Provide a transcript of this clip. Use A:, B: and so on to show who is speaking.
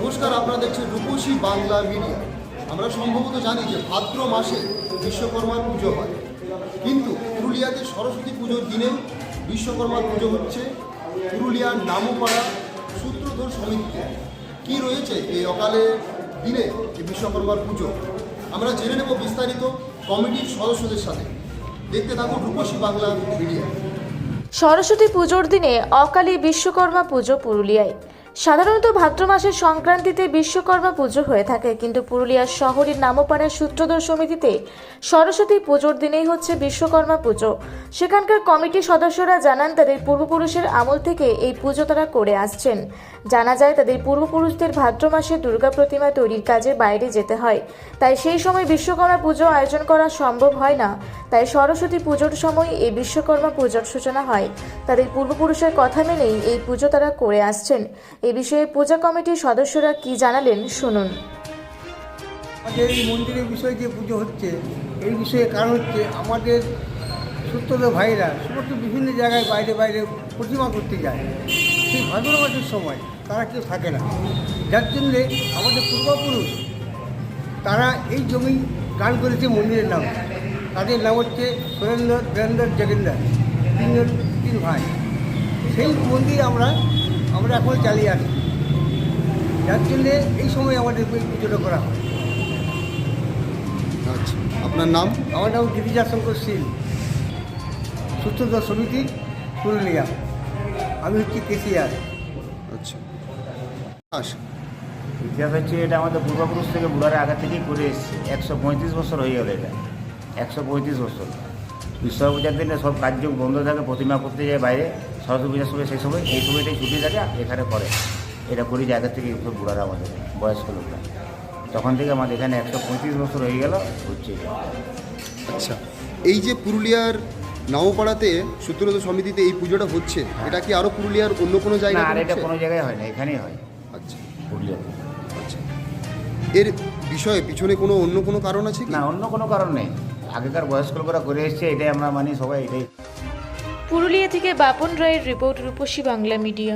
A: নমস্কার, আপনারা দেখছেন রূপসী বাংলা মিডিয়া। আমরা সম্ভবত জানি যে ভাদ্র মাসে বিশ্বকর্মার পুজো হয়, কিন্তু পুরুলিয়াতে সরস্বতী পুজোর দিনেও বিশ্বকর্মার পুজো হচ্ছে পুরুলিয়ার নামপাড়া সূত্রধর সমিতিতে। কি রয়েছে এই অকালে দিনে এই বিশ্বকর্মার পুজো, আমরা জেনে নেব বিস্তারিত কমিটির সদস্যদের সাথে। দেখতে থাকুন রূপসী বাংলা মিডিয়া।
B: সরস্বতী পুজোর দিনে অকালে বিশ্বকর্মা পুজো পুরুলিয়ায়। সাধারণত ভাদ্র মাসের সংক্রান্তিতে বিশ্বকর্মা পুজো হয়ে থাকে, কিন্তু পুরুলিয়ার শহরের নামপাড়া সূত্রধর সমিতিতে সরস্বতী পুজোর দিনেই হচ্ছে বিশ্বকর্মা পুজো। সেখানকার কমিটির সদস্যরা জানান, তাদের পূর্বপুরুষের আমল থেকে এই পুজো তারা করে আসছেন। জানা যায়, তাদের পূর্বপুরুষদের ভাদ্র মাসে দুর্গা প্রতিমা তৈরির কাজে বাইরে যেতে হয়, তাই সেই সময় বিশ্বকর্মা পুজো আয়োজন করা সম্ভব হয় না। তাই সরস্বতী পুজোর সময় এই বিশ্বকর্মা পুজোর সূচনা হয়। তাদের পূর্বপুরুষের কথা মেনেই এই পুজো তারা করে আসছেন। এই বিষয়ে পূজা কমিটির সদস্যরা কি জানালেন শুনুন।
C: আমাদের এই মন্দিরের বিষয়ে যে পুজো হচ্ছে, এই বিষয়ে কারণ হচ্ছে আমাদের সূত্রধর ভাইরা সমস্ত বিভিন্ন জায়গায় বাইরে বাইরে প্রতিমা করতে যায়। সেই ভাদ্র মাসের সময় তারা কেউ থাকে না, যার জন্যে আমাদের পূর্বপুরুষ তারা এই জমি দান করেছে মন্দিরের নাম। তাদের নাম হচ্ছে সুরেন্দ্র, বীরেন্দ্র, যোগেন্দ্র, তিন ভাই। সেই মন্দির আমরা এখন চালিয়ে আসি, যার জন্যে এই সময় আমাদের পুজোটা করা হয়।
A: আচ্ছা, আপনার নাম?
C: আমার নাম গিরিজা শঙ্কর শীল, সূত্রধর সমিতি পুরুলিয়া। আমি হচ্ছি কেসিআর।
A: আচ্ছা,
D: ইতিহাস হচ্ছে এটা আমাদের পূর্বপুরুষ থেকে বুড়ারা আগে থেকেই করে এসেছে। 135 বছর হয়ে গেল, এটা 135 বছর। বিশ্বকর্মা পূজার দিনে সব কার্য বন্ধ থাকে, প্রতিমা করতে যায় বাইরে। সরস্বতী পূজার সময় সেই সময় এই সময়টাই ছুটি থাকে, এখানে করে। এটা করি যে আগে থেকে সব বুড়ারা আমাদের বয়স্ক লোকরা, তখন থেকে আমাদের এখানে 135 বছর হয়ে গেল হচ্ছে এটা।
A: আচ্ছা, এই যে পুরুলিয়ার নামপাড়াতে সূত্রধর সমিতিতে এই পুজোটা হচ্ছে, এটা কি আরো পুরুলিয়ার অন্য কোনো
D: না,
A: জায়গায়
D: আর এটা
A: হচ্ছে?
D: কোনো জায়গায় হয় না, এখানেই হয়
A: আচ্ছা
D: পুরুলিয়াতে।
A: আচ্ছা, এর বিষয়ে পিছনে কোনো অন্য কোনো কারণ আছে কি?
D: না, অন্য কোনো কারণ নেই, আগেকার বয়স্ক লোকরা করে এসছে, এটাই আমরা মানি সবাই, এটাই।
B: পুরুলিয়া থেকে বাপন রায়ের রিপোর্ট, রূপসী বাংলা মিডিয়া।